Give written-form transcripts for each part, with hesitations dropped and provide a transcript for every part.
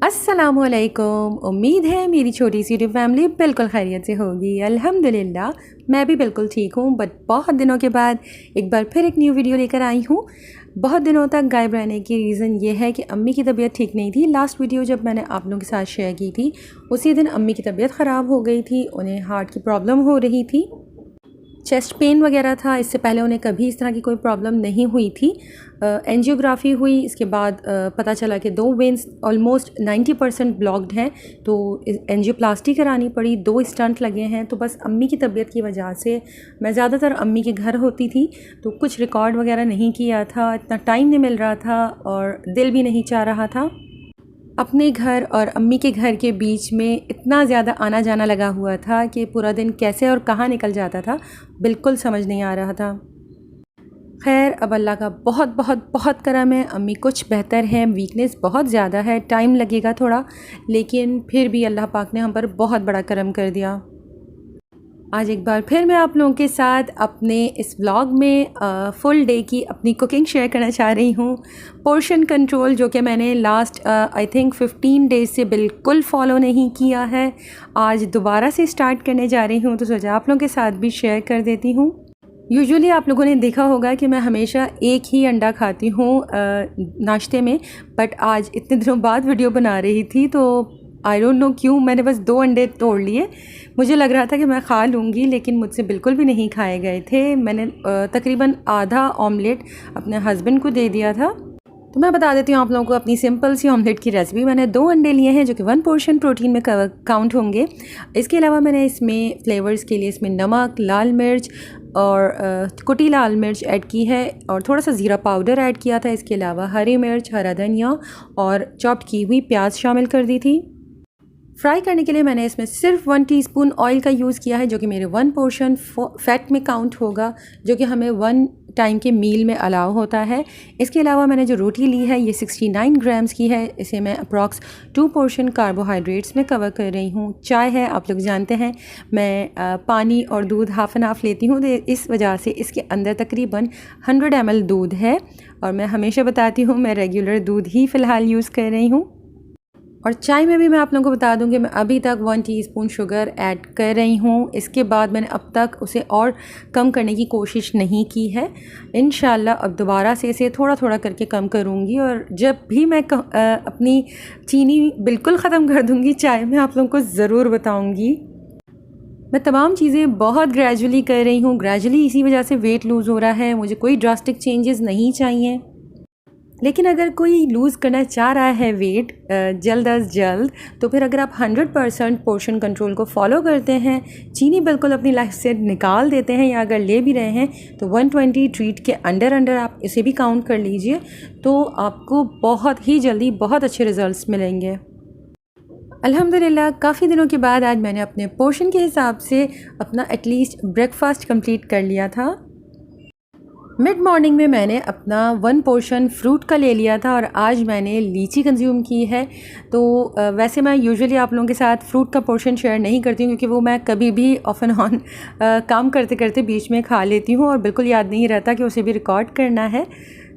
अस्सलामुअलैकुम। उम्मीद है मेरी छोटी सी यूट्यूब फैमिली बिल्कुल खैरियत से होगी। अल्हम्दुलिल्लाह मैं भी बिल्कुल ठीक हूँ। बट बहुत दिनों के बाद एक बार फिर एक न्यू वीडियो लेकर आई हूँ। बहुत दिनों तक गायब रहने की रीज़न ये है कि अम्मी की तबीयत ठीक नहीं थी। लास्ट वीडियो जब मैंने आप लोगों के साथ शेयर की थी उसी दिन अम्मी की तबीयत ख़राब हो गई थी। उन्हें हार्ट की प्रॉब्लम हो रही थी, चेस्ट पेन वगैरह था। इससे पहले उन्हें कभी इस तरह की कोई प्रॉब्लम नहीं हुई थी। एंजियोग्राफी हुई, इसके बाद पता चला कि 2 वेन्स ऑलमोस्ट 90% ब्लॉक्ड हैं, तो एंजियोप्लास्टी करानी पड़ी। 2 स्टंट लगे हैं। तो बस अम्मी की तबीयत की वजह से मैं ज़्यादातर अम्मी के घर होती थी, तो कुछ रिकॉर्ड वगैरह नहीं किया था, इतना टाइम नहीं मिल रहा था और दिल भी नहीं चाह रहा था। अपने घर और अम्मी के घर के बीच में इतना ज़्यादा आना जाना लगा हुआ था कि पूरा दिन कैसे और कहाँ निकल जाता था बिल्कुल समझ नहीं आ रहा था। खैर, अब अल्लाह का बहुत बहुत बहुत करम है, अम्मी कुछ बेहतर है। वीकनेस बहुत ज़्यादा है, टाइम लगेगा थोड़ा, लेकिन फिर भी अल्लाह पाक ने हम पर बहुत बड़ा करम कर दिया। आज एक बार फिर मैं आप लोगों के साथ अपने इस व्लॉग में फुल डे की अपनी कुकिंग शेयर करना चाह रही हूँ। पोर्शन कंट्रोल जो कि मैंने लास्ट आई थिंक 15 डेज़ से बिल्कुल फॉलो नहीं किया है, आज दोबारा से स्टार्ट करने जा रही हूँ, तो सोचा आप लोगों के साथ भी शेयर कर देती हूँ। यूजुअली आप लोगों ने देखा होगा कि मैं हमेशा एक ही अंडा खाती हूँ नाश्ते में, बट आज इतने दिनों बाद वीडियो बना रही थी तो आई डोंट नो क्यों मैंने बस 2 अंडे तोड़ लिए। मुझे लग रहा था कि मैं खा लूँगी, लेकिन मुझसे बिल्कुल भी नहीं खाए गए थे। मैंने तकरीबन आधा ऑमलेट अपने हस्बैंड को दे दिया था। तो मैं बता देती हूँ आप लोगों को अपनी सिंपल सी ऑमलेट की रेसिपी। मैंने 2 अंडे लिए हैं जो कि 1 पोर्शन प्रोटीन में काउंट होंगे। इसके अलावा मैंने इसमें फ्लेवर्स के लिए इसमें नमक, लाल मिर्च और कुटी लाल मिर्च ऐड की है और थोड़ा सा ज़ीरा पाउडर ऐड किया था। इसके अलावा हरी मिर्च, हरा धनिया और चॉप्ड की हुई प्याज शामिल कर दी थी। फ्राई करने के लिए मैंने इसमें सिर्फ 1 टीस्पून ऑयल का यूज़ किया है, जो कि मेरे 1 पोर्शन फैट में काउंट होगा, जो कि हमें 1 टाइम के मील में अलाउ होता है। इसके अलावा मैंने जो रोटी ली है ये 69 ग्राम्स की है। इसे मैं अप्रॉक्स 2 पोर्शन कार्बोहाइड्रेट्स में कवर कर रही हूँ। चाय है, आप लोग जानते हैं मैं पानी और दूध हाफ़ एंड हाफ़ लेती हूँ, तो इस वजह से इसके अंदर तकरीबन 100 ml दूध है और मैं हमेशा बताती हूँ मैं रेगुलर दूध ही फ़िलहाल यूज़ कर रही हूँ। और चाय में भी मैं आप लोगों को बता दूं कि मैं अभी तक 1 टीस्पून शुगर ऐड कर रही हूँ। इसके बाद मैंने अब तक उसे और कम करने की कोशिश नहीं की है। इंशाल्लाह अब दोबारा से इसे थोड़ा थोड़ा करके कम करूँगी और जब भी मैं अपनी चीनी बिल्कुल ख़त्म कर दूँगी चाय में, आप लोगों को ज़रूर बताऊँगी। मैं तमाम चीज़ें बहुत ग्रेजुअली कर रही हूँ। ग्रेजुअली इसी वजह से वेट लूज़ हो रहा है। मुझे कोई ड्रास्टिक चेंजेस नहीं चाहिए, लेकिन अगर कोई लूज़ करना चाह रहा है वेट जल्द अज जल्द, तो फिर अगर आप 100% पोर्शन कंट्रोल को फॉलो करते हैं, चीनी बिल्कुल अपनी लाइफ से निकाल देते हैं, या अगर ले भी रहे हैं तो 120 ट्रीट के अंडर आप इसे भी काउंट कर लीजिए, तो आपको बहुत ही जल्दी बहुत अच्छे रिज़ल्ट्स मिलेंगे। अल्हम्दुलिल्लाह काफ़ी दिनों के बाद आज मैंने अपने पोर्शन के हिसाब से अपना एटलीस्ट ब्रेकफास्ट कंप्लीट कर लिया था। मिड मॉर्निंग में मैंने अपना 1 पोर्शन फ्रूट का ले लिया था और आज मैंने लीची कंज्यूम की है। तो वैसे मैं यूजुअली आप लोगों के साथ फ्रूट का पोर्शन शेयर नहीं करती हूँ, क्योंकि वो मैं कभी भी ऑफ एंड ऑन काम करते करते बीच में खा लेती हूँ और बिल्कुल याद नहीं रहता कि उसे भी रिकॉर्ड करना है।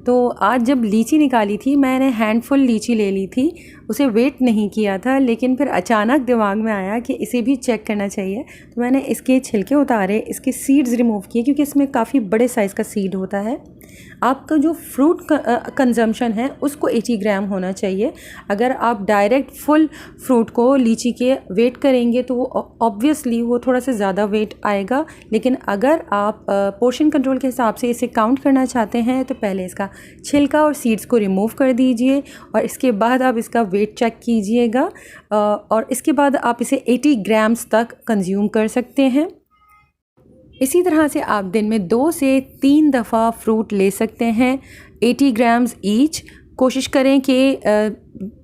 तो आज जब लीची निकाली थी मैंने हैंडफुल लीची ले ली थी, उसे वेट नहीं किया था, लेकिन फिर अचानक दिमाग में आया कि इसे भी चेक करना चाहिए, तो मैंने इसके छिलके उतारे, इसके सीड्स रिमूव किए, क्योंकि इसमें काफ़ी बड़े साइज़ का सीड होता है। आपका जो फ्रूट कंजम्पशन है उसको 80 ग्राम होना चाहिए। अगर आप डायरेक्ट फुल फ्रूट को लीची के वेट करेंगे तो वो ऑब्वियसली वो थोड़ा सा ज़्यादा वेट आएगा, लेकिन अगर आप पोर्शन कंट्रोल के हिसाब से इसे काउंट करना चाहते हैं तो पहले इसका छिलका और सीड्स को रिमूव कर दीजिए और इसके बाद आप इसका वेट चेक कीजिएगा और इसके बाद आप इसे 80 ग्राम्स तक कंज्यूम कर सकते हैं। इसी तरह से आप दिन में 2 से 3 दफ़ा फ्रूट ले सकते हैं, 80 ग्राम्स ईच। कोशिश करें कि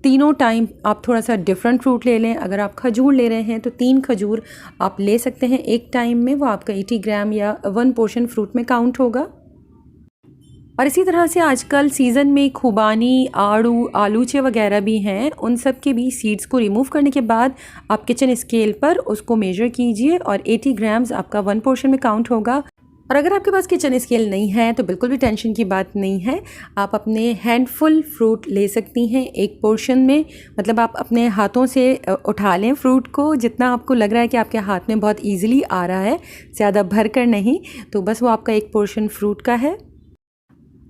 तीनों टाइम आप थोड़ा सा डिफरेंट फ्रूट ले लें। अगर आप खजूर ले रहे हैं तो 3 खजूर आप ले सकते हैं एक टाइम में, वो आपका 80 ग्राम या 1 पोर्शन फ्रूट में काउंट होगा। और इसी तरह से आजकल सीज़न में खुबानी, आड़ू, आलूचे वगैरह भी हैं, उन सब के भी सीड्स को रिमूव करने के बाद आप किचन स्केल पर उसको मेजर कीजिए और 80 ग्राम्स आपका 1 पोर्शन में काउंट होगा। और अगर आपके पास किचन स्केल नहीं है तो बिल्कुल भी टेंशन की बात नहीं है। आप अपने हैंडफुल फ्रूट ले सकती हैं एक पोर्शन में, मतलब आप अपने हाथों से उठा लें फ्रूट को, जितना आपको लग रहा है कि आपके हाथ में बहुत ईजिली आ रहा है, ज़्यादा भर कर नहीं, तो बस वो आपका एक पोर्शन फ्रूट का है।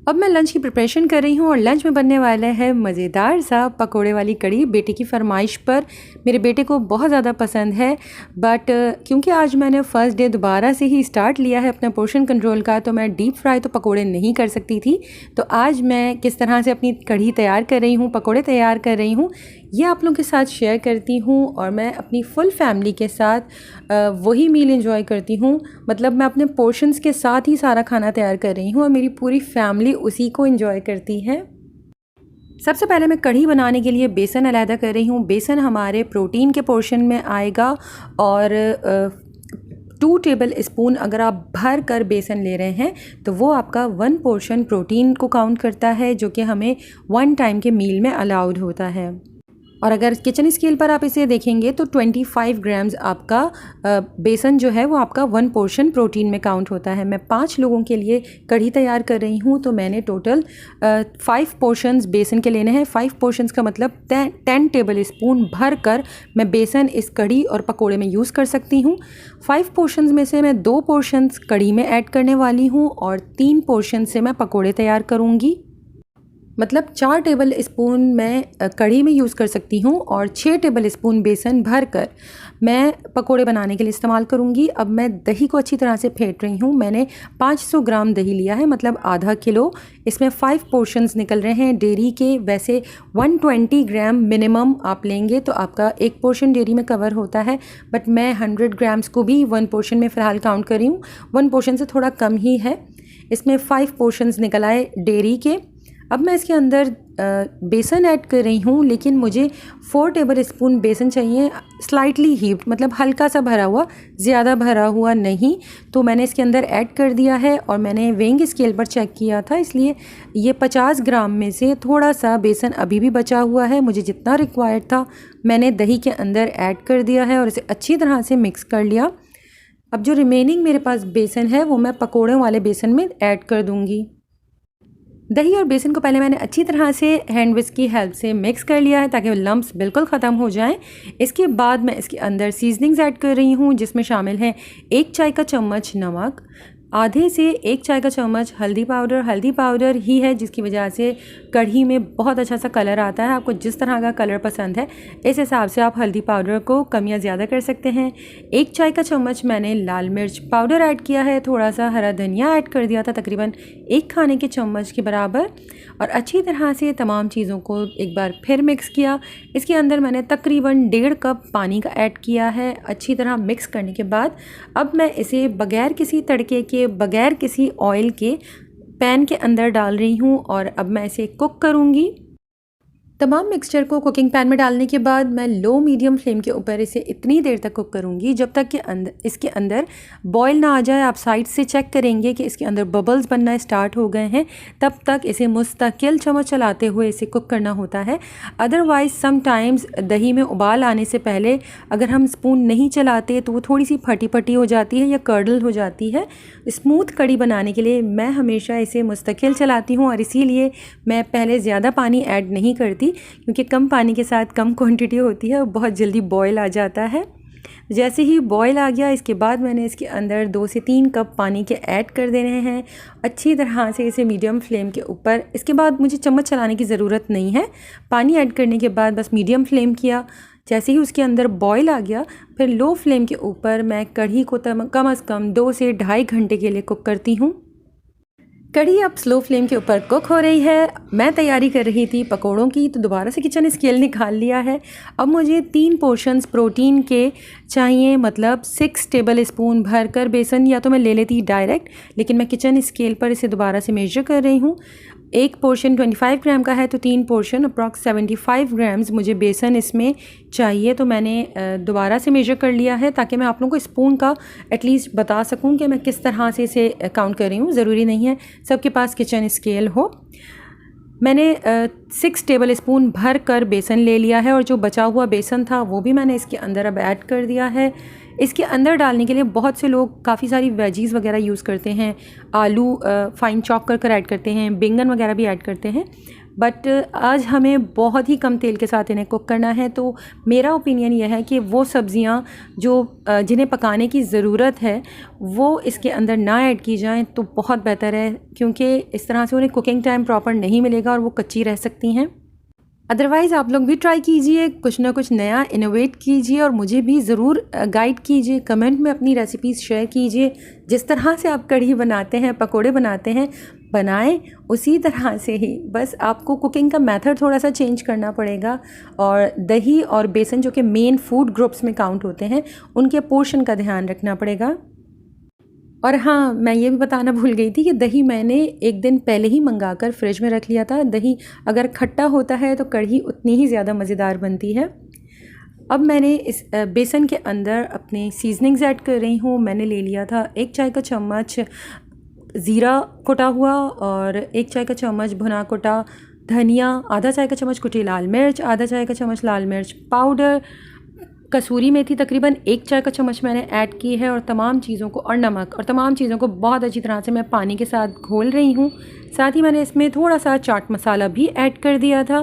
अब मैं लंच की प्रिपरेशन कर रही हूँ और लंच में बनने वाला है मज़ेदार सा पकोड़े वाली कड़ी। बेटे की फरमाइश पर, मेरे बेटे को बहुत ज़्यादा पसंद है, बट क्योंकि आज मैंने फ़र्स्ट डे दोबारा से ही स्टार्ट लिया है अपना पोर्शन कंट्रोल का, तो मैं डीप फ्राई तो पकोड़े नहीं कर सकती थी। तो आज मैं किस तरह से अपनी कड़ी तैयार कर रही हूँ, पकोड़े तैयार कर रही हूँ, ये आप लोगों के साथ शेयर करती हूँ। और मैं अपनी फुल फैमिली के साथ वही मील एंजॉय करती हूँ, मतलब मैं अपने पोर्शंस के साथ ही सारा खाना तैयार कर रही हूँ और मेरी पूरी फैमिली उसी को एंजॉय करती है। सबसे पहले मैं कढ़ी बनाने के लिए बेसन अलहदा कर रही हूँ। बेसन हमारे प्रोटीन के पोर्शन में आएगा और 2 टेबल स्पून अगर आप भर कर बेसन ले रहे हैं तो वो आपका 1 पोर्शन प्रोटीन को काउंट करता है, जो कि हमें 1 टाइम के मील में अलाउड होता है। और अगर किचन स्केल पर आप इसे देखेंगे तो 25 ग्राम्स आपका बेसन जो है वो आपका 1 पोर्शन प्रोटीन में काउंट होता है। मैं 5 लोगों के लिए कढ़ी तैयार कर रही हूँ, तो मैंने टोटल 5 पोर्शंस बेसन के लेने हैं। 5 पोर्शंस का मतलब 10 टेबल स्पून भर कर मैं बेसन इस कढ़ी और पकोड़े में यूज़ कर सकती हूँ। 5 पोर्शंस में से मैं 2 पोर्शंस कढ़ी में ऐड करने वाली हूँ और 3 पोर्शन से मैं पकोड़े तैयार करूँगी। मतलब 4 टेबल स्पून मैं कढ़ी में यूज़ कर सकती हूँ और 6 टेबल स्पून बेसन भर कर मैं पकोड़े बनाने के लिए इस्तेमाल करूँगी। अब मैं दही को अच्छी तरह से फेंट रही हूँ। मैंने 500 ग्राम दही लिया है, मतलब आधा किलो। इसमें 5 पोर्शंस निकल रहे हैं डेयरी के। वैसे 120 ग्राम मिनिमम आप लेंगे तो आपका एक पोर्शन डेयरी में कवर होता है, बट मैं 100 ग्राम्स को भी 1 पोर्शन में फ़िलहाल काउंट कर रही हूँ। 1 पोर्शन से थोड़ा कम ही है। इसमें 5 पोर्शंस निकल आए डेयरी के। अब मैं इसके अंदर बेसन ऐड कर रही हूँ, लेकिन मुझे 4 टेबल स्पून बेसन चाहिए, स्लाइटली हीव्ड, मतलब हल्का सा भरा हुआ, ज़्यादा भरा हुआ नहीं। तो मैंने इसके अंदर ऐड कर दिया है और मैंने वेइंग स्केल पर चेक किया था, इसलिए ये 50 ग्राम में से थोड़ा सा बेसन अभी भी बचा हुआ है। मुझे जितना रिक्वायर्ड था मैंने दही के अंदर ऐड कर दिया है और इसे अच्छी तरह से मिक्स कर लिया। अब जो रिमेनिंग मेरे पास बेसन है वो मैं पकोड़ों वाले बेसन में ऐड कर दूँगी। दही और बेसन को पहले मैंने अच्छी तरह से हैंड विस्क की हेल्प से मिक्स कर लिया है ताकि वो लम्प्स बिल्कुल ख़त्म हो जाएं। इसके बाद मैं इसके अंदर सीजनिंग्स ऐड कर रही हूँ, जिसमें शामिल हैं 1 चाय का चम्मच नमक, आधे से 1 चाय का चम्मच हल्दी पाउडर ही है जिसकी वजह से कढ़ी में बहुत अच्छा सा कलर आता है। आपको जिस तरह का कलर पसंद है इस हिसाब से आप हल्दी पाउडर को कम या ज़्यादा कर सकते हैं। 1 चाय का चम्मच मैंने लाल मिर्च पाउडर ऐड किया है, थोड़ा सा हरा धनिया ऐड कर दिया था, तकरीबन 1 खाने के चम्मच के बराबर, और अच्छी तरह से तमाम चीज़ों को एक बार फिर मिक्स किया। इसके अंदर मैंने तकरीबन 1.5 कप पानी का ऐड किया है। अच्छी तरह मिक्स करने के बाद अब मैं इसे बगैर किसी तड़के के, बगैर किसी ऑयल के पैन के अंदर डाल रही हूँ और अब मैं इसे कुक करूँगी। तमाम मिक्सचर को कुकिंग पैन में डालने के बाद मैं लो मीडियम फ्लेम के ऊपर इसे इतनी देर तक कुक करूँगी जब तक कि इसके अंदर बॉयल ना आ जाए। आप साइड से चेक करेंगे कि इसके अंदर बबल्स बनना स्टार्ट हो गए हैं, तब तक इसे मुस्तकिल चम्मच चलाते हुए इसे कुक करना होता है। अदरवाइज़ समटाइम्स दही में उबाल आने से पहले अगर हम स्पून नहीं चलाते तो वो थोड़ी सी फटी फटी हो जाती है या कर्डल हो जाती है। स्मूथ कड़ी बनाने के लिए मैं हमेशा इसे मुस्तकिल चलाती हूँ और इसीलिए मैं पहले ज़्यादा पानी ऐड नहीं करती, क्योंकि कम पानी के साथ कम क्वांटिटी होती है और बहुत जल्दी बॉयल आ जाता है। जैसे ही बॉयल आ गया इसके बाद मैंने इसके अंदर 2 से 3 कप पानी के ऐड कर देने हैं अच्छी तरह से इसे मीडियम फ्लेम के ऊपर। इसके बाद मुझे चम्मच चलाने की ज़रूरत नहीं है। पानी ऐड करने के बाद बस मीडियम फ्लेम किया। जैसे ही उसके अंदर बॉयल आ गया फिर लो फ्लेम के ऊपर मैं कढ़ी को कम से कम 2 से 2.5 घंटे के लिए कुक करती हूँ। कढ़ी अब स्लो फ्लेम के ऊपर कुक हो रही है। मैं तैयारी कर रही थी पकोड़ों की, तो दोबारा से किचन स्केल निकाल लिया है। अब मुझे 3 पोर्शंस प्रोटीन के चाहिए, मतलब 6 टेबल स्पून भर कर बेसन, या तो मैं ले लेती डायरेक्ट, लेकिन मैं किचन स्केल पर इसे दोबारा से मेजर कर रही हूँ। एक पोर्शन 25 ग्राम का है तो 3 पोर्शन अप्रॉक्स 75 ग्राम्स मुझे बेसन इसमें चाहिए। तो मैंने दोबारा से मेजर कर लिया है ताकि मैं आप लोगों को स्पून का एटलीस्ट बता सकूं कि मैं किस तरह से इसे काउंट कर रही हूँ। ज़रूरी नहीं है सबके पास किचन स्केल हो। मैंने 6 टेबल स्पून भर कर बेसन ले लिया है और जो बचा हुआ बेसन था वो भी मैंने इसके अंदर अब ऐड कर दिया है। इसके अंदर डालने के लिए बहुत से लोग काफ़ी सारी वेजीज़ वगैरह यूज़ करते हैं, आलू फ़ाइन चॉप कर ऐड करते हैं, बैंगन वगैरह भी ऐड करते हैं, बट आज हमें बहुत ही कम तेल के साथ इन्हें कुक करना है। तो मेरा ओपिनियन यह है कि वो सब्ज़ियाँ जो जिन्हें पकाने की ज़रूरत है वो इसके अंदर ना ऐड की जाएं तो बहुत बेहतर है, क्योंकि इस तरह से उन्हें कुकिंग टाइम प्रॉपर नहीं मिलेगा और वो कच्ची रह सकती हैं। अदरवाइज़ आप लोग भी ट्राई कीजिए, कुछ ना कुछ नया इनोवेट कीजिए और मुझे भी ज़रूर गाइड कीजिए, कमेंट में अपनी रेसिपीज़ शेयर कीजिए। जिस तरह से आप कढ़ी बनाते हैं, पकोड़े बनाते हैं, बनाएं उसी तरह से ही, बस आपको कुकिंग का मेथड थोड़ा सा चेंज करना पड़ेगा। और दही और बेसन जो कि मेन फूड ग्रुप्स में काउंट होते हैं, उनके पोर्शन का ध्यान रखना पड़ेगा। और हाँ, मैं ये भी बताना भूल गई थी कि दही मैंने एक दिन पहले ही मंगाकर फ्रिज में रख लिया था। दही अगर खट्टा होता है तो कढ़ी उतनी ही ज़्यादा मज़ेदार बनती है। अब मैंने इस बेसन के अंदर अपने सीजनिंग्स ऐड कर रही हूँ। मैंने ले लिया था 1 चाय का चम्मच ज़ीरा कुटा हुआ और 1 चाय का चम्मच भुना कुटा धनिया, आधा चाय का चम्मच कुटी लाल मिर्च, आधा चाय का चम्मच लाल मिर्च पाउडर, कसूरी मेथी तकरीबन 1 चाय का चम्मच मैंने ऐड की है, और तमाम चीज़ों को, और नमक, और तमाम चीज़ों को बहुत अच्छी तरह से मैं पानी के साथ घोल रही हूँ। साथ ही मैंने इसमें थोड़ा सा चाट मसाला भी ऐड कर दिया था।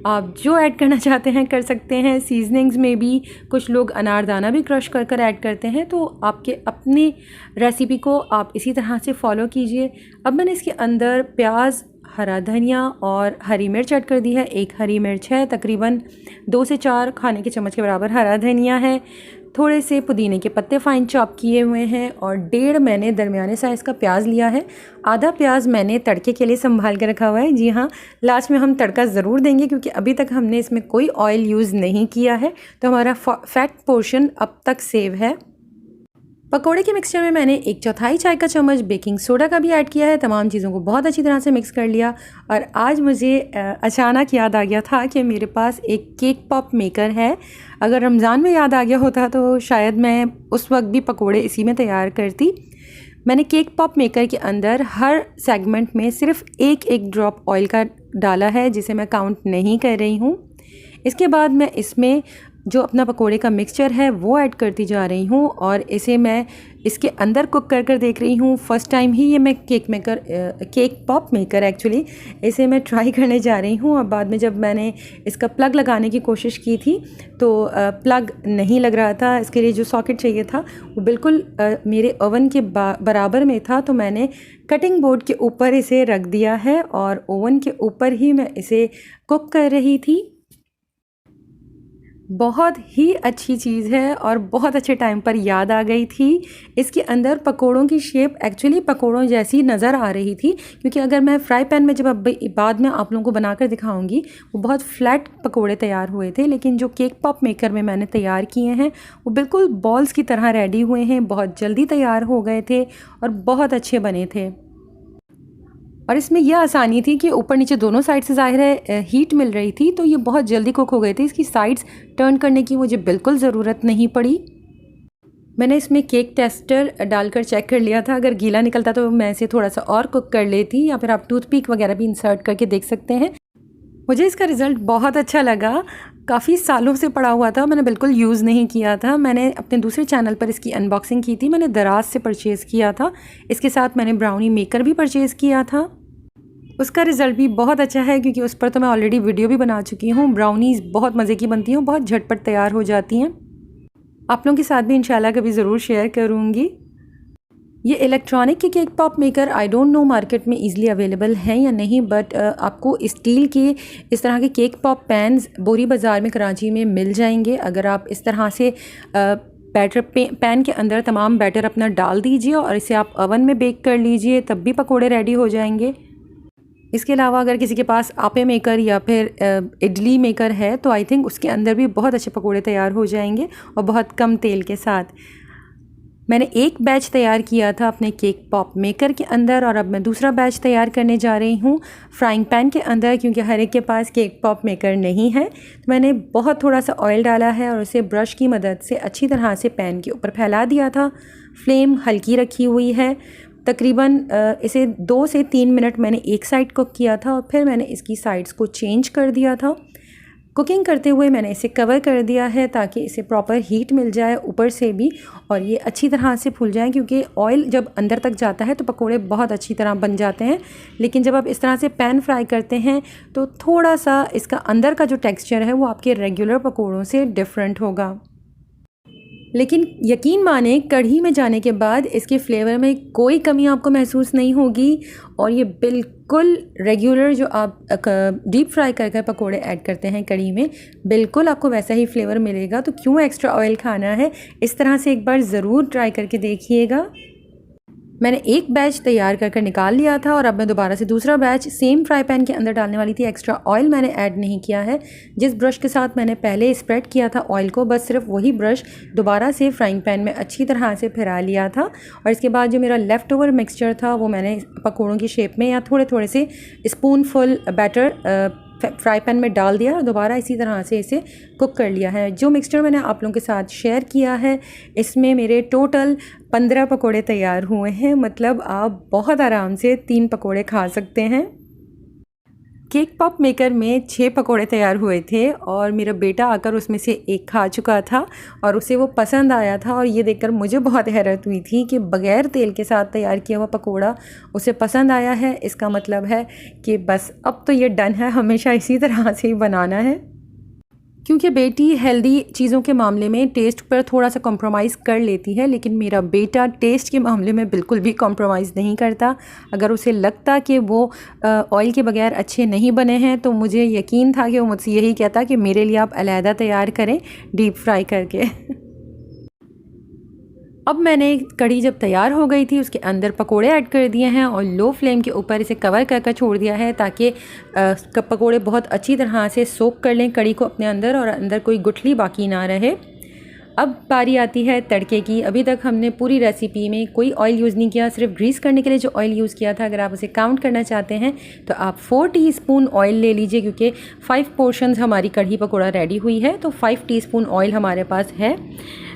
आप जो ऐड करना चाहते हैं कर सकते हैं। सीजनिंग्स में भी कुछ लोग अनारदाना भी क्रश कर ऐड करते हैं, तो आपके अपनी रेसिपी को आप इसी तरह से फॉलो कीजिए। अब मैंने इसके अंदर प्याज, हरा धनिया और हरी मिर्च ऐड कर दी है। 1 हरी मिर्च है, तकरीबन 2 से 4 खाने के चम्मच के बराबर हरा धनिया है, थोड़े से पुदीने के पत्ते फ़ाइन चॉप किए हुए हैं, और 1.5 मैंने दरमियाने साइज़ का प्याज लिया है। आधा प्याज मैंने तड़के के लिए संभाल के रखा हुआ है। जी हाँ, लास्ट में हम तड़का ज़रूर देंगे, क्योंकि अभी तक हमने इसमें कोई ऑयल यूज़ नहीं किया है, तो हमारा फैट पोर्शन अब तक सेव है। पकोड़े के मिक्सचर में मैंने 1/4 चाय का चम्मच बेकिंग सोडा का भी ऐड किया है। तमाम चीज़ों को बहुत अच्छी तरह से मिक्स कर लिया। और आज मुझे अचानक याद आ गया था कि मेरे पास एक केक पॉप मेकर है। अगर रमज़ान में याद आ गया होता तो शायद मैं उस वक्त भी पकोड़े इसी में तैयार करती। मैंने केक पॉप मेकर के अंदर हर सेगमेंट में सिर्फ एक ड्रॉप ऑयल का डाला है, जिसे मैं काउंट नहीं कर रही हूँ। इसके बाद मैं इसमें जो अपना पकोड़े का मिक्सचर है वो ऐड करती जा रही हूँ, और इसे मैं इसके अंदर कुक कर देख रही हूँ। फ़र्स्ट टाइम ही ये मैं केक पॉप मेकर एक्चुअली इसे मैं ट्राई करने जा रही हूँ। और बाद में जब मैंने इसका प्लग लगाने की कोशिश की थी तो प्लग नहीं लग रहा था। इसके लिए जो सॉकेट चाहिए था वो बिल्कुल मेरे ओवन के बराबर में था, तो मैंने कटिंग बोर्ड के ऊपर इसे रख दिया है और ओवन के ऊपर ही मैं इसे कुक कर रही थी। बहुत ही अच्छी चीज़ है और बहुत अच्छे टाइम पर याद आ गई थी। इसके अंदर पकोड़ों की शेप एक्चुअली पकोड़ों जैसी नज़र आ रही थी, क्योंकि अगर मैं फ्राई पैन में जब बाद में आप लोगों को बनाकर दिखाऊंगी, वो बहुत फ्लैट पकोड़े तैयार हुए थे। लेकिन जो केक पॉप मेकर में मैंने तैयार किए हैं वो बिल्कुल बॉल्स की तरह रेडी हुए हैं, बहुत जल्दी तैयार हो गए थे और बहुत अच्छे बने थे। और इसमें यह आसानी थी कि ऊपर नीचे दोनों साइड से ज़ाहिर है हीट मिल रही थी, तो ये बहुत जल्दी कुक हो गए थे। इसकी साइड्स टर्न करने की मुझे बिल्कुल ज़रूरत नहीं पड़ी। मैंने इसमें केक टेस्टर डालकर चेक कर लिया था, अगर गीला निकलता तो मैं इसे थोड़ा सा और कुक कर लेती, या फिर आप टूथपिक वगैरह भी इंसर्ट करके देख सकते हैं। मुझे इसका रिज़ल्ट बहुत अच्छा लगा। काफ़ी सालों से पड़ा हुआ था, मैंने बिल्कुल यूज़ नहीं किया था। मैंने अपने दूसरे चैनल पर इसकी अनबॉक्सिंग की थी, मैंने दराज से परचेज़ किया था। इसके साथ मैंने ब्राउनी मेकर भी परचेज़ किया था। उसका रिज़ल्ट भी बहुत अच्छा है, क्योंकि उस पर तो मैं ऑलरेडी वीडियो भी बना चुकी हूँ। ब्राउनीज़ बहुत मज़े की बनती हैं, बहुत झटपट तैयार हो जाती हैं। आप लोगों के साथ भी इंशाल्लाह कभी ज़रूर शेयर करूँगी। ये इलेक्ट्रॉनिक के cake pop maker I don't know market में ईज़िली अवेलेबल हैं या नहीं, बट आपको स्टील के इस तरह के केक पॉप पैन्स बोरी बाज़ार में कराची में मिल जाएंगे। अगर आप इस तरह से पैन के अंदर तमाम बैटर अपना डाल दीजिए और इसे आप ओवन में बेक कर लीजिए, तब भी पकोड़े रेडी हो जाएंगे। इसके अलावा अगर किसी के पास आपे मेकर या फिर इडली मेकर है तो आई थिंक उसके अंदर भी बहुत अच्छे पकोड़े तैयार हो जाएंगे और बहुत कम तेल के साथ। मैंने एक बैच तैयार किया था अपने केक पॉप मेकर के अंदर, और अब मैं दूसरा बैच तैयार करने जा रही हूँ फ्राइंग पैन के अंदर, क्योंकि हर एक के पास केक पॉप मेकर नहीं है। तो मैंने बहुत थोड़ा सा ऑयल डाला है और उसे ब्रश की मदद से अच्छी तरह से पैन के ऊपर फैला दिया था। फ्लेम हल्की रखी हुई है। तकरीबन इसे 2 से 3 मिनट मैंने एक साइड कुक किया था और फिर मैंने इसकी साइड्स को चेंज कर दिया था। कुकिंग करते हुए मैंने इसे कवर कर दिया है ताकि इसे प्रॉपर हीट मिल जाए ऊपर से भी और ये अच्छी तरह से फूल जाए, क्योंकि ऑयल जब अंदर तक जाता है तो पकोड़े बहुत अच्छी तरह बन जाते हैं। लेकिन जब आप इस तरह से पैन फ्राई करते हैं तो थोड़ा सा इसका अंदर का जो टेक्सचर है वो आपके रेगुलर पकोड़ों से डिफरेंट होगा। लेकिन यकीन माने कढ़ी में जाने के बाद इसके फ्लेवर में कोई कमी आपको महसूस नहीं होगी और ये बिल्कुल रेगुलर जो आप डीप फ्राई कर कर पकौड़े ऐड करते हैं कढ़ी में, बिल्कुल आपको वैसा ही फ्लेवर मिलेगा। तो क्यों एक्स्ट्रा ऑयल खाना है, इस तरह से एक बार ज़रूर ट्राई करके देखिएगा। मैंने एक बैच तैयार कर कर निकाल लिया था और अब मैं दोबारा से दूसरा बैच सेम फ्राई पैन के अंदर डालने वाली थी। एक्स्ट्रा ऑयल मैंने ऐड नहीं किया है। जिस ब्रश के साथ मैंने पहले स्प्रेड किया था ऑयल को, बस सिर्फ वही ब्रश दोबारा से फ्राइंग पैन में अच्छी तरह से फिरा लिया था और इसके बाद जो मेरा लेफ़्ट ओवर मिक्सचर था वो मैंने पकौड़ों की शेप में या थोड़े थोड़े से स्पूनफुल बैटर फ्राई पैन में डाल दिया और दोबारा इसी तरह से इसे कुक कर लिया है। जो मिक्सचर मैंने आप लोगों के साथ शेयर किया है इसमें मेरे टोटल 15 पकोड़े तैयार हुए हैं। मतलब आप बहुत आराम से 3 पकोड़े खा सकते हैं। केक पॉप मेकर में 6 पकोड़े तैयार हुए थे और मेरा बेटा आकर उसमें से एक खा चुका था और उसे वो पसंद आया था और ये देखकर मुझे बहुत हैरत हुई थी कि बग़ैर तेल के साथ तैयार किया हुआ पकोड़ा उसे पसंद आया है। इसका मतलब है कि बस अब तो ये डन है, हमेशा इसी तरह से ही बनाना है। क्योंकि बेटी हेल्दी चीज़ों के मामले में टेस्ट पर थोड़ा सा कॉम्प्रोमाइज़ कर लेती है, लेकिन मेरा बेटा टेस्ट के मामले में बिल्कुल भी कॉम्प्रोमाइज़ नहीं करता। अगर उसे लगता कि वो ऑयल के बगैर अच्छे नहीं बने हैं तो मुझे यकीन था कि वो मुझसे यही कहता कि मेरे लिए आप अलहदा तैयार करें डीप फ्राई करके। अब मैंने कढ़ी जब तैयार हो गई थी उसके अंदर पकोड़े ऐड कर दिए हैं और लो फ्लेम के ऊपर इसे कवर कर कर छोड़ दिया है ताकि पकोड़े बहुत अच्छी तरह से सोक कर लें कढ़ी को अपने अंदर और अंदर कोई गुठली बाकी ना रहे। अब बारी आती है तड़के की। अभी तक हमने पूरी रेसिपी में कोई ऑयल यूज़ नहीं किया, सिर्फ ग्रीस करने के लिए जो ऑयल यूज़ किया था। अगर आप उसे काउंट करना चाहते हैं तो आप 4 टीस्पून ऑयल ले लीजिए, क्योंकि 5 पोर्शंस हमारी कढ़ी पकोड़ा रेडी हुई है तो 5 टीस्पून ऑयल हमारे पास है।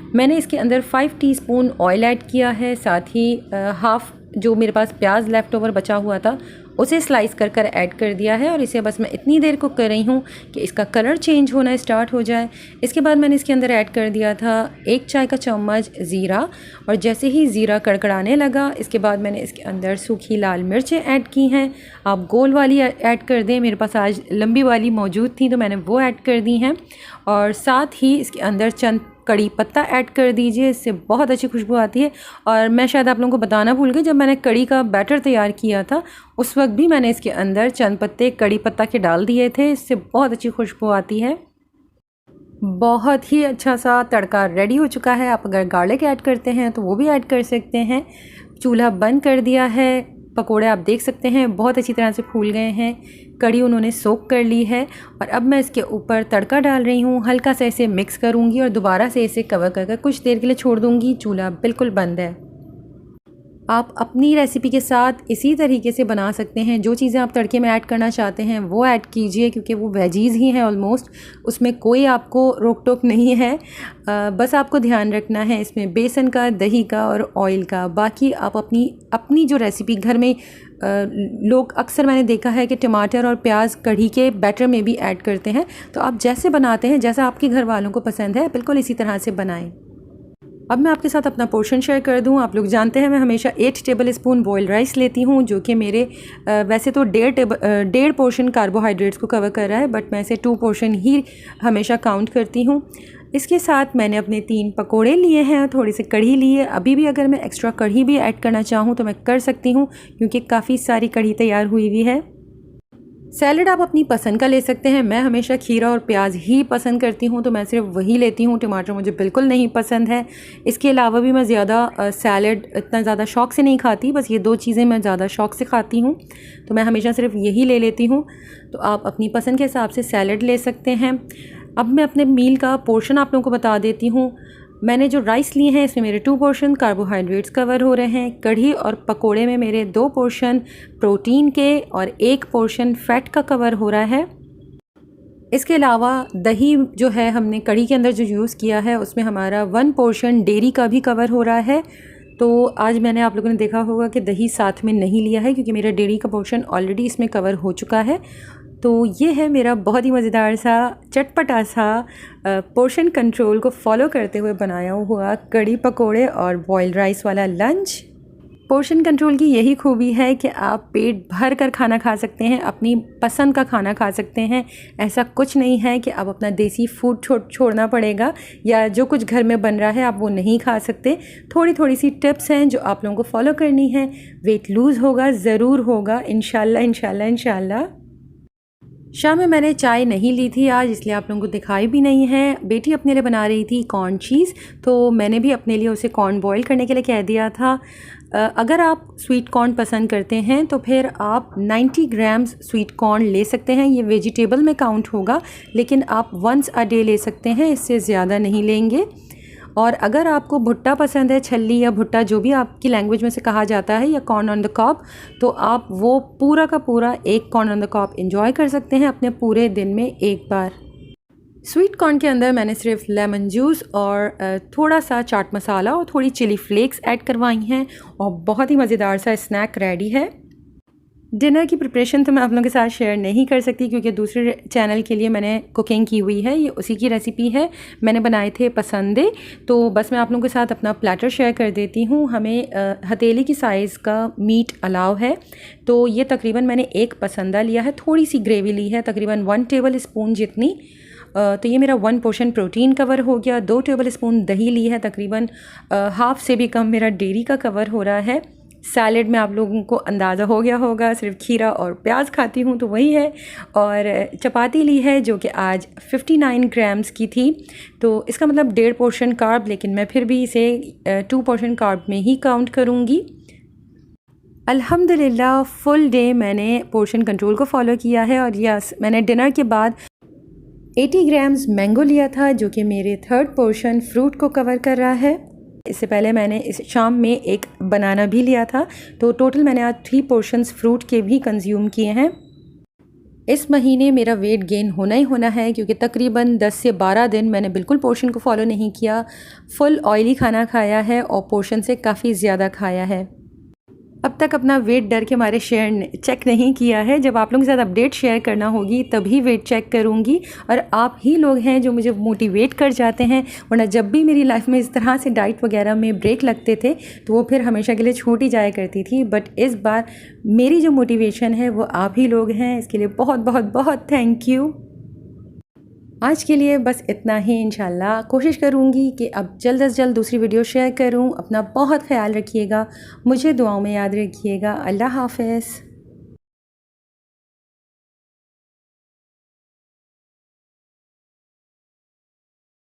मैंने इसके अंदर 5 टीस्पून ऑयल ऐड किया है, साथ ही हाफ़ जो मेरे पास प्याज लेफ़्ट ओवर बचा हुआ था उसे स्लाइस कर कर ऐड कर दिया है और इसे बस मैं इतनी देर कुक कर रही हूँ कि इसका कलर चेंज होना स्टार्ट हो जाए। इसके बाद मैंने इसके अंदर ऐड कर दिया था 1 चाय का चम्मच ज़ीरा और जैसे ही ज़ीरा कड़कड़ाने लगा इसके बाद मैंने इसके अंदर सूखी लाल मिर्चें ऐड की हैं। आप गोल वाली ऐड कर दें, मेरे पास आज लंबी वाली मौजूद थी तो मैंने वो ऐड कर दी हैं और साथ ही इसके अंदर चंद कड़ी पत्ता ऐड कर दीजिए, इससे बहुत अच्छी खुशबू आती है। और मैं शायद आप लोगों को बताना भूल गई, जब मैंने कड़ी का बैटर तैयार किया था उस वक्त भी मैंने इसके अंदर चंद पत्ते कड़ी पत्ता के डाल दिए थे, इससे बहुत अच्छी खुशबू आती है। बहुत ही अच्छा सा तड़का रेडी हो चुका है। आप अगर गार्लिक ऐड करते हैं तो वो भी ऐड कर सकते हैं। चूल्हा बंद कर दिया है। पकोड़े आप देख सकते हैं बहुत अच्छी तरह से फूल गए हैं, कड़ी उन्होंने सोक कर ली है और अब मैं इसके ऊपर तड़का डाल रही हूँ। हल्का सा इसे मिक्स करूँगी और दोबारा से इसे कवर कर कुछ देर के लिए छोड़ दूँगी। चूल्हा बिल्कुल बंद है। आप अपनी रेसिपी के साथ इसी तरीके से बना सकते हैं। जो चीज़ें आप तड़के में ऐड करना चाहते हैं वो ऐड कीजिए, क्योंकि वो वेजीज़ ही हैं ऑलमोस्ट, उसमें कोई आपको रोक टोक नहीं है। बस आपको ध्यान रखना है इसमें बेसन का, दही का और ऑयल का। बाकी आप अपनी जो रेसिपी घर में लोग अक्सर मैंने देखा है कि टमाटर और प्याज कढ़ी के बैटर में भी ऐड करते हैं, तो आप जैसे बनाते हैं, जैसा आपके घर वालों को पसंद है, बिल्कुल इसी तरह से बनाएं। अब मैं आपके साथ अपना पोर्शन शेयर कर दूं। आप लोग जानते हैं मैं हमेशा 8 टेबल स्पून बॉइल्ड राइस लेती हूं, जो कि मेरे वैसे तो 1.5 पोर्शन कार्बोहाइड्रेट्स को कवर कर रहा है, बट मैं इसे 2 पोर्शन ही हमेशा काउंट करती हूं। इसके साथ मैंने अपने 3 पकोड़े लिए हैं, थोड़ी सी कढ़ी ली है। अभी भी अगर मैं एक्स्ट्रा कढ़ी भी ऐड करना चाहूँ तो मैं कर सकती हूँ, क्योंकि काफ़ी सारी कढ़ी तैयार हुई हुई है। सैलड आप अपनी पसंद का ले सकते हैं। मैं हमेशा खीरा और प्याज ही पसंद करती हूँ, तो मैं सिर्फ वही लेती हूँ। टमाटर मुझे बिल्कुल नहीं पसंद है। इसके अलावा भी मैं ज़्यादा सैलड इतना ज़्यादा शौक़ से नहीं खाती, बस ये 2 चीज़ें मैं ज़्यादा शौक़ से खाती हूँ, तो मैं हमेशा सिर्फ यही ले लेती हूँ। तो आप अपनी पसंद के हिसाब से सैलड ले सकते हैं। अब मैं अपने मील का पोर्शन आप लोगों को बता देती हूँ। मैंने जो राइस लिए हैं इसमें मेरे 2 पोर्शन कार्बोहाइड्रेट्स कवर हो रहे हैं। कढ़ी और पकोड़े में मेरे 2 पोर्शन प्रोटीन के और 1 पोर्शन फ़ैट का कवर हो रहा है। इसके अलावा दही जो है हमने कढ़ी के अंदर जो यूज़ किया है उसमें हमारा 1 पोर्शन डेयरी का भी कवर हो रहा है। तो आज मैंने आप लोगों ने देखा होगा कि दही साथ में नहीं लिया है, क्योंकि मेरा डेयरी का पोर्शन ऑलरेडी इसमें कवर हो चुका है। तो ये है मेरा बहुत ही मज़ेदार सा चटपटा सा पोर्शन कंट्रोल को फॉलो करते हुए बनाया हुआ कड़ी पकोड़े और बॉइल्ड राइस वाला लंच। पोर्शन कंट्रोल की यही खूबी है कि आप पेट भर कर खाना खा सकते हैं, अपनी पसंद का खाना खा सकते हैं। ऐसा कुछ नहीं है कि आप अपना देसी फूड छोड़ना पड़ेगा या जो कुछ घर में बन रहा है आप वो नहीं खा सकते। थोड़ी थोड़ी सी टिप्स हैं जो आप लोगों को फॉलो करनी है। वेट लूज़ होगा, ज़रूर होगा, इंशाल्लाह इंशाल्लाह इंशाल्लाह। शाम में मैंने चाय नहीं ली थी आज, इसलिए आप लोगों को दिखाई भी नहीं है। बेटी अपने लिए बना रही थी कॉर्न चीज़, तो मैंने भी अपने लिए उसे कॉर्न बॉईल करने के लिए कह दिया था। अगर आप स्वीट कॉर्न पसंद करते हैं तो फिर आप 90 ग्राम्स स्वीट कॉर्न ले सकते हैं। ये वेजिटेबल में काउंट होगा, लेकिन आप वंस अ डे ले सकते हैं, इससे ज़्यादा नहीं लेंगे। और अगर आपको भुट्टा पसंद है, छल्ली या भुट्टा जो भी आपकी लैंग्वेज में से कहा जाता है, या कॉर्न ऑन द कॉब, तो आप वो पूरा का पूरा एक corn on the cob enjoy कर सकते हैं अपने पूरे दिन में एक बार। स्वीट कॉर्न के अंदर मैंने सिर्फ लेमन जूस और थोड़ा सा चाट मसाला और थोड़ी चिली फ्लेक्स ऐड करवाई हैं और बहुत ही मज़ेदार सा स्नैक रेडी है। डिनर की प्रिपरेशन तो मैं आप लोगों के साथ शेयर नहीं कर सकती क्योंकि दूसरे चैनल के लिए मैंने कुकिंग की हुई है, ये उसी की रेसिपी है। मैंने बनाए थे पसंदे, तो बस मैं आप लोगों के साथ अपना प्लेटर शेयर कर देती हूँ। हमें हथेली की साइज़ का मीट अलाउ है, तो ये तकरीबन मैंने एक पसंदा लिया है। थोड़ी सी ग्रेवी ली है, तकरीबन 1 टेबल स्पून जितनी। तो ये मेरा 1 पोर्शन प्रोटीन कवर हो गया। 2 टेबल स्पून दही ली है, तकरीबन हाफ़ से भी कम मेरा डेयरी का कवर हो रहा है। सैलेड में आप लोगों को अंदाज़ा हो गया होगा, सिर्फ खीरा और प्याज खाती हूँ तो वही है। और चपाती ली है जो कि आज 59 ग्राम्स की थी, तो इसका मतलब 1.5 पोर्शन कार्ब, लेकिन मैं फिर भी इसे 2 पोर्शन कार्ब में ही काउंट करूँगी। अल्हम्दुलिल्लाह फुल डे मैंने पोर्शन कंट्रोल को फॉलो किया है। और यस, मैंने डिनर के बाद 80 ग्राम्स मैंगो लिया था जो कि मेरे 3rd पोर्शन फ्रूट को कवर कर रहा है। इससे पहले मैंने इस शाम में एक बनाना भी लिया था, तो टोटल मैंने आज 3 पोर्शंस फ्रूट के भी कंज्यूम किए हैं। इस महीने मेरा वेट गेन होना ही होना है क्योंकि तकरीबन 10 से 12 दिन मैंने बिल्कुल पोर्शन को फॉलो नहीं किया। फुल ऑयली खाना खाया है और पोर्शन से काफ़ी ज़्यादा खाया है। अब तक अपना वेट डर के मारे चेक नहीं किया है। जब आप लोगों के साथ अपडेट शेयर करना होगी तभी वेट चेक करूँगी। और आप ही लोग हैं जो मुझे मोटिवेट कर जाते हैं, वरना जब भी मेरी लाइफ में इस तरह से डाइट वगैरह में ब्रेक लगते थे तो वो फिर हमेशा के लिए छूट ही जाया करती थी। बट इस बार मेरी जो मोटिवेशन है वो आप ही लोग हैं, इसके लिए बहुत बहुत बहुत थैंक यू। आज के लिए बस इतना ही। इंशाल्लाह कोशिश करूँगी कि अब जल्द से जल्द दूसरी वीडियो शेयर करूँ। अपना बहुत ख्याल रखिएगा, मुझे दुआओं में याद रखिएगा। अल्लाह हाफ़िज़।